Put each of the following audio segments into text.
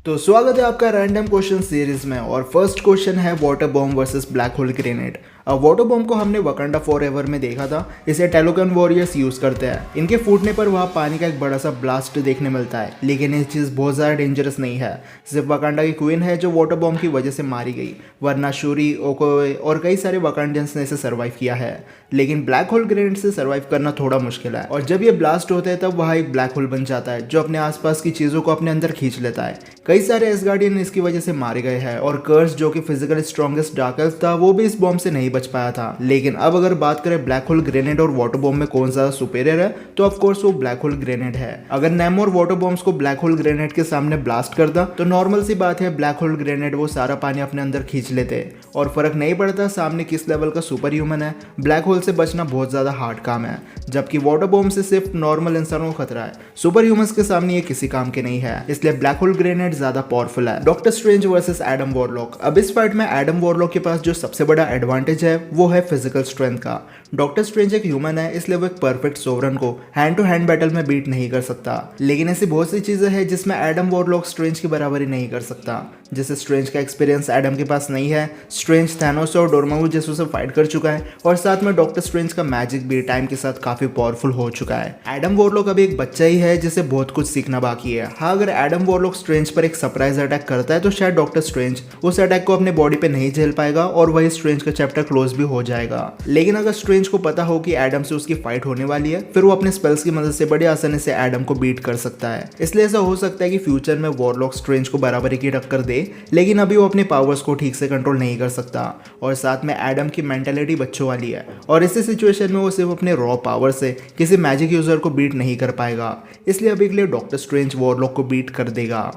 तो स्वागत है आपका रैंडम क्वेश्चन सीरीज में। और फर्स्ट क्वेश्चन है water bomb versus black hole grenade. अब वाटर बॉम्ब को हमने वकांडा फॉरएवर में देखा था। इसे टेलोकन वॉरियर्स यूज करते हैं। इनके फूटने पर वहाँ पानी का एक बड़ा सा ब्लास्ट देखने मिलता है, लेकिन ये चीज़ बहुत ज़्यादा डेंजरस नहीं है। सिर्फ वकांडा की क्वीन है जो वाटर बॉम्ब की वजह से मारी गई, वरना शूरी, ओकोए और कई सारे वकांडियंस ने इसे सर्वाइव किया है। लेकिन ब्लैक होल ग्रेनेड से सर्वाइव करना थोड़ा मुश्किल है, और जब ये ब्लास्ट होता है तब वहाँ एक ब्लैक होल बन जाता है जो अपने आसपास की चीज़ों को अपने अंदर खींच लेता है। कई सारे एसगार्डियन इसकी वजह से मारे गए हैं, और कर्स जो कि फिजिकल स्ट्रॉन्गेस्ट डार्क एल्फ था वो भी इस बॉम्ब से नहीं बच पाया था। लेकिन अब अगर बात करें ब्लैक होल ग्रेनेड और वाटर बॉम्ब में कौन सा सुपेरियर है, तो ऑफ कोर्स वो ब्लैक होल ग्रेनेड है। अगर नेमोर वाटर बॉम्ब्स को ब्लैक होल ग्रेनेड के सामने ब्लास्ट करता तो नॉर्मल सी बात है, ब्लैक होल ग्रेनेड वो सारा पानी अपने अंदर खींच लेते और फर्क नहीं पड़ता सामने किस लेवल का सुपर ह्यूमन है। ब्लैक होल से बचना बहुत ज्यादा हार्ड काम है, जबकि वाटर बॉम्ब से सिर्फ नॉर्मल इंसानों को खतरा है। सुपर ह्यूमंस के सामने ये किसी काम के नहीं है, इसलिए ब्लैक होल ग्रेनेड ज्यादा पावरफुल है। Doctor strange versus Adam warlock. अब इस फाइट में एडम वॉरलॉक के पास जो सबसे बड़ा एडवांटेज है वो है फिजिकल स्ट्रेंथ का। डॉक्टर स्ट्रेंज एक ह्यूमन है, इसलिए वो एक परफेक्ट सोवरन को हैंड टू हैंड बैटल में बीट नहीं कर सकता। लेकिन ऐसी बहुत सी चीजें हैं जिसमें एडम वॉरलॉक स्ट्रेंज की बराबरी नहीं कर सकता। जैसे स्ट्रेंज का एक्सपीरियंस एडम के पास नहीं है। स्ट्रेंज थैनोस और डोरमामू जैसों से फाइट कर चुका है, और साथ में डॉक्टर स्ट्रेंज का मैजिक भी टाइम के साथ काफी पावरफुल हो चुका है। एडम वॉरलॉक अभी एक बच्चा ही है जिसे बहुत कुछ सीखना बाकी है। हाँ, अगर एडम वॉरलॉक स्ट्रेंज पर एक सरप्राइज अटैक करता है तो शायद डॉक्टर स्ट्रेंज उस अटैक को अपने बॉडी पे नहीं झेल पाएगा और वही स्ट्रेंज का चैप्टर क्लोज भी हो जाएगा। लेकिन अगर स्ट्रेंज को पता हो कि एडम से उसकी फाइट होने वाली है, फिर वो अपने स्पेल्स की मदद से बड़ी आसानी से एडम को बीट कर सकता है। इसलिए ऐसा हो सकता है कि फ्यूचर में वॉरलॉक स्ट्रेंज को बराबरी की टक्कर दे, लेकिन अभी वो अपने पावर्स को ठीक से कंट्रोल नहीं कर सकता। और साथ में एडम की मेंटेलिटी बच्चों वाली है, और इसी सिचुएशन में वो सिर्फ अपने रॉ पावर से किसी मैजिक यूजर को बीट नहीं कर पाएगा। इसलिए अभी के लिए डॉक्टर स्ट्रेंज वॉरलॉक को बीट कर देगा।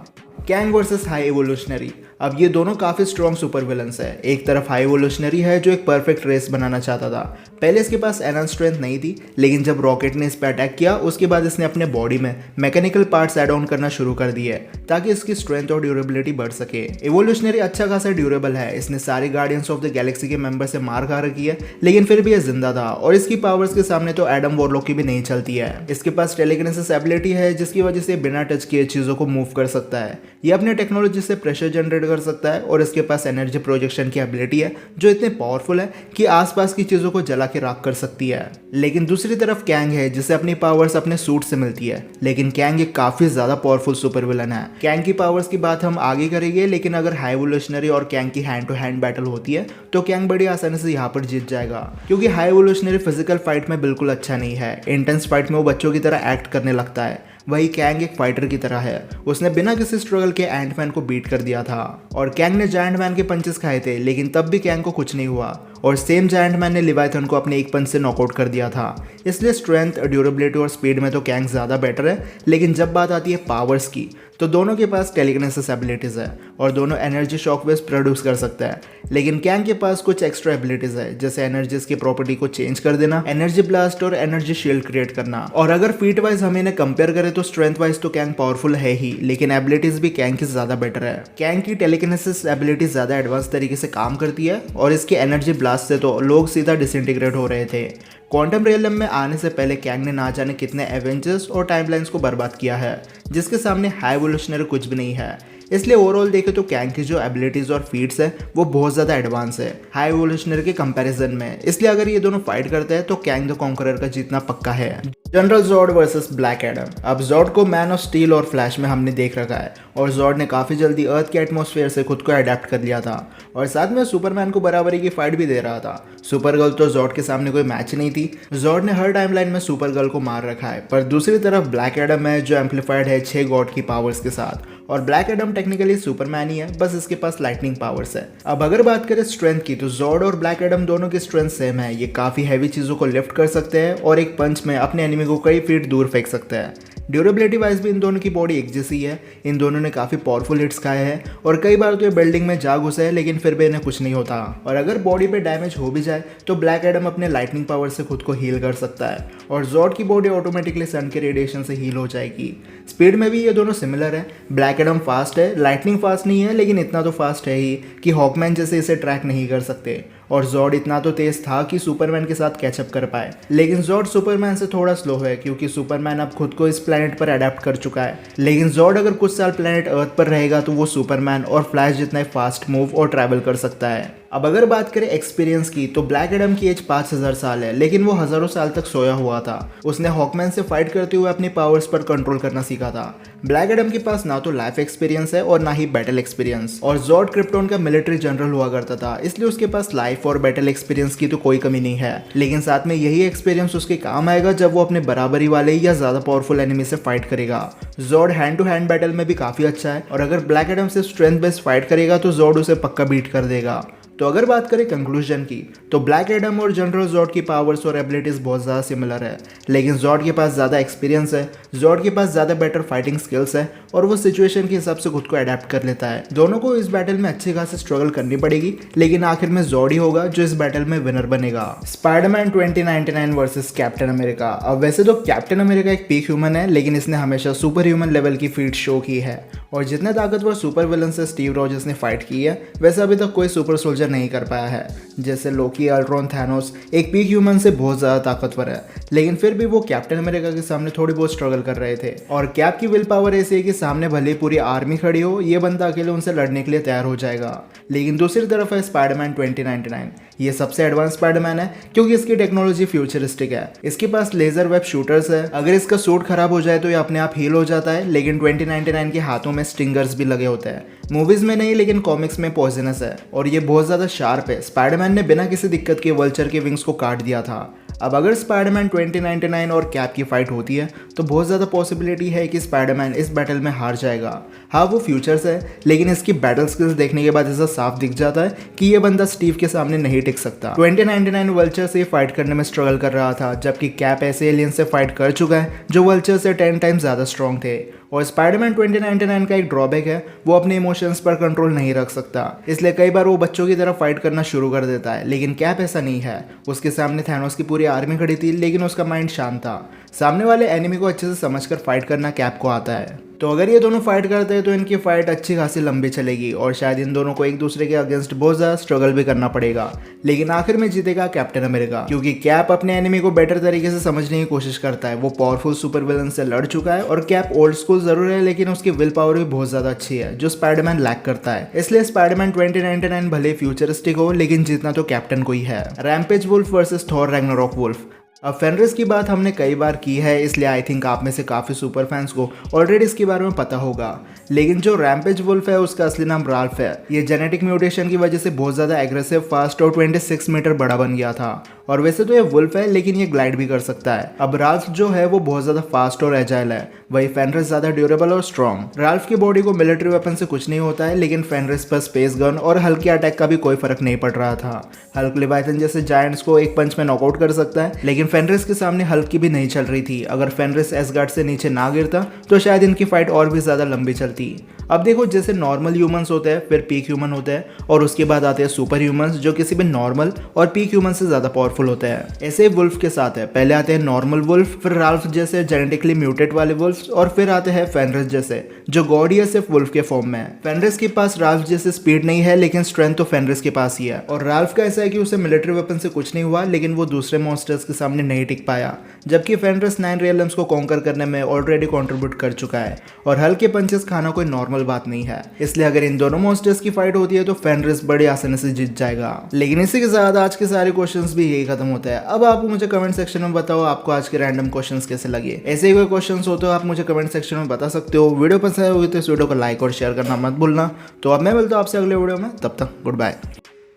Kang versus high evolutionary. अब ये दोनों काफी स्ट्रॉन्ग सुपर विलन्स है। एक तरफ हाई एवोल्यूशनरी है जो एक परफेक्ट रेस बनाना चाहता था। पहले इसके पास एनहांस स्ट्रेंथ नहीं थी, लेकिन जब रॉकेट ने इस पर अटैक किया उसके बाद इसने अपने बॉडी में मैकेनिकल पार्ट्स ऐड ऑन करना शुरू कर दिए ताकि इसकी स्ट्रेंथ और ड्यूरेबिलिटी बढ़ सके। एवोल्यूशनरी अच्छा खासा ड्यूरेबल है। इसने सारे गार्डियंस ऑफ द गैलेक्सी के मेंबर से मार खा रखी है, लेकिन फिर भी ये जिंदा था, और इसकी पावर्स के सामने तो एडम वॉरलॉक की भी नहीं चलती है। इसके पास टेलीकिनेसिस एबिलिटी है जिसकी वजह से बिना टच किए चीजों को मूव कर सकता है। ये अपने टेक्नोलॉजी से प्रेशर जनरेट कर सकता है, और इसके पास एनर्जी प्रोजेक्शन की एबिलिटी है जो इतने पावरफुल है कि आसपास की चीजों को जला के राख कर सकती है। लेकिन दूसरी तरफ कैंग है जिसे अपनी पावर्स अपने सूट से मिलती है, लेकिन कैंग एक काफी ज्यादा पावरफुल सुपर विलन है। कैंग की पावर्स की बात हम आगे करेंगे, लेकिन अगर हाई एवोल्यूशनरी और कैंग की हैंड टू हैंड बैटल होती है तो कैंग बड़ी आसानी से यहाँ पर जीत जाएगा, क्योंकि हाई एवोल्यूशनरी फिजिकल फाइट में बिल्कुल अच्छा नहीं है। इंटेंस फाइट में वो बच्चों की तरह एक्ट करने लगता है, वही कैंग एक फाइटर की तरह है। उसने बिना किसी स्ट्रगल के एंटमैन को बीट कर दिया था, और कैंग ने जायंट मैन के पंचेस खाए थे, लेकिन तब भी कैंग को कुछ नहीं हुआ, और सेम जायंट मैन ने लिवाइथन को अपने एक पंच से नॉकआउट कर दिया था। इसलिए स्ट्रेंथ, ड्यूरेबिलिटी और स्पीड में तो कैंग ज़्यादा बेटर है, लेकिन जब बात आती है पावर्स की तो दोनों के पास टेलीकिनेसिस एबिलिटीज़ है और दोनों एनर्जी शॉकवेव्स प्रोड्यूस कर सकता है। लेकिन कैंग के पास कुछ एक्स्ट्रा एबिलिटीज़ है, जैसे एनर्जीज की प्रॉपर्टी को चेंज कर देना, एनर्जी ब्लास्ट और एनर्जी शील्ड क्रिएट करना। और अगर फीट वाइज हम इन्हें कंपेयर करें तो स्ट्रेंथ वाइज तो कैंग पावरफुल है ही, लेकिन एबिलिटीज भी कैंग की ज़्यादा बेटर है। कैंग की टेलीकिनेसिस एबिलिटी ज़्यादा एडवांस तरीके से काम करती है, और इसकी एनर्जी ब्लास्ट से तो लोग सीधा डिसइंटीग्रेट हो रहे थे। क्वांटम रियलम में आने से पहले कैंग ने ना जाने कितने एवेंजर्स और टाइमलाइंस को बर्बाद किया है, जिसके सामने हाई एवोल्यूशनरी कुछ भी नहीं है। इसलिए ओवरऑल देखें तो कैंग की जो एबिलिटीज और फीट्स है वो बहुत ज़्यादा एडवांस है हाई एवोल्यूशनरी के कंपैरिजन में। इसलिए अगर ये दोनों फाइट करते हैं तो कैंग द कॉन्करर का जीतना पक्का है। General Zod versus Black Adam. अब जॉर्ड को मैन ऑफ स्टील और फ्लैश में हमने देख रखा है, और जॉर्ड ने काफ़ी जल्दी अर्थ के एटमॉस्फेयर से खुद को अडेप्ट कर लिया था, और साथ में सुपरमैन को बराबरी की फाइट भी दे रहा था। सुपरगर्ल तो जॉर्ड के सामने कोई मैच नहीं थी। जॉर्ड ने हर टाइमलाइन में सुपरगर्ल को मार रखा है, पर दूसरी तरफ ब्लैक एडम है जो एम्पलीफाइड है 6 गॉड की पावर्स के साथ, और ब्लैक एडम टेक्निकली सुपरमैन ही है, बस इसके पास लाइटनिंग पावर्स है। अब अगर बात करें स्ट्रेंथ की तो जॉर्ड और ब्लैक एडम दोनों की स्ट्रेंथ सेम है। ये काफ़ी हैवी चीज़ों को लिफ्ट कर सकते हैं और एक पंच में अपने एनिमी को कई फीट दूर फेंक सकते हैं। ड्यूरेबिलिटी वाइज भी इन दोनों की बॉडी एक जैसी है। इन दोनों ने काफ़ी पावरफुल हिट्स खाए हैं, और कई बार तो ये बिल्डिंग में जा घुसे हैं, लेकिन फिर भी इन्हें कुछ नहीं होता। और अगर बॉडी पे डैमेज हो भी जाए तो ब्लैक एडम अपने लाइटनिंग पावर से खुद को हील कर सकता है, और जॉर्ड की बॉडी ऑटोमेटिकली सन के रेडिएशन से हील हो जाएगी। स्पीड में भी ये दोनों सिमिलर है। ब्लैक एडम फास्ट है, लाइटनिंग फास्ट नहीं है, लेकिन इतना तो फास्ट है ही कि हॉकमैन जैसे इसे ट्रैक नहीं कर सकते। और जॉर्ड इतना तो तेज था कि सुपरमैन के साथ कैचअप कर पाए। लेकिन जॉर्ड सुपरमैन से थोड़ा स्लो है क्योंकि सुपरमैन अब खुद को इस प्लेनेट पर अडेप्ट कर चुका है। लेकिन जॉर्ड अगर कुछ साल प्लेनेट अर्थ पर रहेगा तो वो सुपरमैन और फ्लैश जितना फास्ट मूव और ट्रैवल कर सकता है। अब अगर बात करें एक्सपीरियंस की तो ब्लैक एडम की एज 5000 साल है, लेकिन वो हजारों साल तक सोया हुआ था। उसने हॉकमैन से फाइट करते हुए अपनी पावर्स पर कंट्रोल करना सीखा था। ब्लैक एडम के पास ना तो लाइफ एक्सपीरियंस है और ना ही बैटल एक्सपीरियंस, और जॉर्ड क्रिप्टोन का मिलिट्री जनरल हुआ करता था, इसलिए उसके पास लाइफ और बैटल एक्सपीरियंस की तो कोई कमी नहीं है। लेकिन साथ में यही एक्सपीरियंस उसके काम आएगा जब वो अपने बराबरी वाले या ज्यादा पावरफुल एनिमी से फाइट करेगा। जॉर्ड हैंड टू हैंड बैटल में भी काफी अच्छा है, और अगर ब्लैक एडम से स्ट्रेंथ बेस्ड फाइट करेगा तो जॉर्ड उसे पक्का बीट कर देगा। तो अगर बात करें कंक्लूजन की तो ब्लैक एडम और जनरल जॉर्ड की पावर्स और एबिलिटीज बहुत ज़्यादा सिमिलर है, लेकिन जॉर्ड के पास ज़्यादा एक्सपीरियंस है, जॉर्ड के पास ज़्यादा बेटर फाइटिंग स्किल्स है और वो सिचुएशन के हिसाब से खुद को अडेप्ट कर लेता है। दोनों को इस बैटल में अच्छी खासी स्ट्रगल करनी पड़ेगी, लेकिन आखिर में जॉर्ड ही होगा जो इस बैटल में विनर बनेगा। Spiderman 2099 versus captain America. अब वैसे तो कैप्टन अमेरिका एक पीक ह्यूमन है, लेकिन इसने हमेशा सुपर ह्यूमन लेवल की फीट शो की है, और जितने ताकतवर सुपर विलन से स्टीव रॉजर्स ने फाइट की है वैसे अभी तक कोई सुपर सोल्जर नहीं कर पाया है। जैसे लोकी, अल्ट्रॉन, थैनोस एक पीक ह्यूमन से बहुत ज़्यादा ताकतवर है, लेकिन फिर भी वो कैप्टन अमेरिका के सामने थोड़ी बहुत स्ट्रगल कर रहे थे। और कैप की विल पावर ऐसी है कि सामने भले पूरी आर्मी खड़ी हो, ये बंदा अकेले उनसे लड़ने के लिए तैयार हो जाएगा। लेकिन दूसरी तरफ है स्पाइडरमैन 2099। ये सबसे एडवांस स्पाइडरमैन है क्योंकि इसकी टेक्नोलॉजी फ्यूचरिस्टिक है। इसके पास लेजर वेब शूटर्स है, अगर इसका सूट खराब हो जाए तो ये अपने आप हील हो जाता है। लेकिन 2099 के हाथों में स्टिंगर्स भी लगे होते हैं, मूवीज में नहीं लेकिन कॉमिक्स में पॉइजनस है, और ये बहुत ज़्यादा शार्प है। स्पाइडरमैन ने बिना किसी दिक्कत के वल्चर के विंग्स को काट दिया था। अब अगर स्पाइडरमैन 2099 और कैप की फाइट होती है तो बहुत ज़्यादा पॉसिबिलिटी है कि स्पाइडरमैन इस बैटल में हार जाएगा। हाँ, वो फ्यूचर्स है, लेकिन इसकी बैटल स्किल्स देखने के बाद ऐसा साफ दिख जाता है कि ये बंदा स्टीव के सामने नहीं टिक सकता। 2099 वल्चर से फाइट करने में स्ट्रगल कर रहा था, जबकि कैप ऐसे एलियन से फाइट कर चुका है जो वल्चर से 10 टाइम्स ज़्यादा स्ट्रॉन्ग थे। और स्पाइडरमैन 2099 का एक ड्रॉबैक है, वो अपने इमोशंस पर कंट्रोल नहीं रख सकता, इसलिए कई बार वो बच्चों की तरह फाइट करना शुरू कर देता है। लेकिन कैप ऐसा नहीं है, उसके सामने थैनोस की पूरी आर्मी खड़ी थी, लेकिन उसका माइंड शांत था। सामने वाले एनिमी को अच्छे से समझकर फाइट करना कैप को आता है। तो अगर ये दोनों फाइट करते हैं तो इनकी फाइट अच्छी खासी लंबी चलेगी, और शायद इन दोनों को एक दूसरे के अगेंस्ट बहुत ज़्यादा स्ट्रगल भी करना पड़ेगा। लेकिन आखिर में जीतेगा कैप्टन अमेरिका, क्योंकि कैप अपने एनिमी को बेटर तरीके से समझने की कोशिश करता है। वो पावरफुल सुपर विलन से लड़ चुका है, और कैप ओल्ड स्कूल जरूर है लेकिन उसकी विल पावर भी बहुत ज़्यादा अच्छी है जो स्पाइडरमैन लैक करता है। इसलिए स्पाइडरमैन 2099 भले फ्यूचरिस्टिक हो, लेकिन जीतना तो कैप्टन को ही है। Rampage wolf versus Thor Ragnarok wolf. अब फेनरिस की बात हमने कई बार की है, इसलिए आई थिंक आप में से काफ़ी सुपर फैंस को ऑलरेडी इसके बारे में पता होगा। लेकिन जो रैम्पेज वुल्फ है उसका असली नाम राल्फ है। ये जेनेटिक म्यूटेशन की वजह से बहुत ज़्यादा एग्रेसिव, फास्ट और 26 मीटर बड़ा बन गया था। और वैसे तो ये वुल्फ है लेकिन ये ग्लाइड भी कर सकता है। अब राल्फ जो है वो बहुत ज़्यादा फास्ट और एजाइल है, वही फेनरिस ज़्यादा ड्यूरेबल और स्ट्रॉन्ग। राल्फ की बॉडी को मिलिट्री वेपन से कुछ नहीं होता है, लेकिन फेनरिस पर स्पेस गन और हल्के अटैक का भी कोई फर्क नहीं पड़ रहा था। हल्क लेवाइथन जैसे जायंट्स को एक पंच में नॉकआउट कर सकता है, लेकिन फेनरिस के सामने हल्क की भी नहीं चल रही थी। अगर फेनरिस एसगार्ड से नीचे ना गिरता तो शायद इनकी फाइट और भी ज़्यादा लंबी चलती। अब देखो, जैसे नॉर्मल ह्यूमंस होते हैं, फिर पीक ह्यूमन होते हैं, और उसके बाद आते हैं सुपर ह्यूमंस जो किसी भी नॉर्मल और पीक ह्यूमन से ज़्यादा पावरफुल होते हैं। ऐसे ही वुल्फ के साथ है, पहले आते हैं नॉर्मल वुल्फ, फिर राल्फ जैसे जेनेटिकली म्यूटेट वाले वुल्फ, और फिर आते हैं फेनरिस जैसे जो गॉड या सिर्फ वुल्फ के फॉर्म में है। फेनरिस के पास राल्फ जैसे स्पीड नहीं है, लेकिन स्ट्रेंथ तो फेनरिस के पास ही है। और राल्फ का ऐसा है कि उसे मिलिट्री वेपन से कुछ नहीं हुआ, लेकिन वो दूसरे मॉन्स्टर्स के सामने नहीं टिक पाया, जबकि फेनरिस 9 रियलम्स को कॉन्कर करने में ऑलरेडी कॉन्ट्रीब्यूट कर चुका है। और हल्के पंचेस खाना कोई नॉर्मल बात नहीं है, इसलिए अगर इन दोनों मॉन्स्टर्स की फाइट होती है तो फेनरिस बड़ी आसानी से जीत जाएगा। लेकिन इसी के साथ आज के सारे क्वेश्चंस भी यही खत्म होते हैं। अब आप मुझे कमेंट सेक्शन में बताओ आपको आज के रैंडम क्वेश्चंस कैसे लगे। ऐसे ही कोई क्वेश्चंस हो तो आप मुझे कमेंट सेक्शन में बता सकते हो। वीडियो पसंद आई होगी तो इस वीडियो को लाइक और शेयर करना मत भूलना। तो अब मैं मिलता हूँ आपसे अगले वीडियो में, तब तक गुड बाय।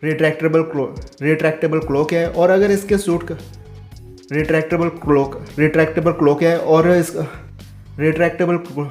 रिट्रैक्टेबल क्लोक है, और अगर इसके सूट का रिट्रैक्टेबल क्लोक है, और इसका रिट्रैक्टेबल क्लोक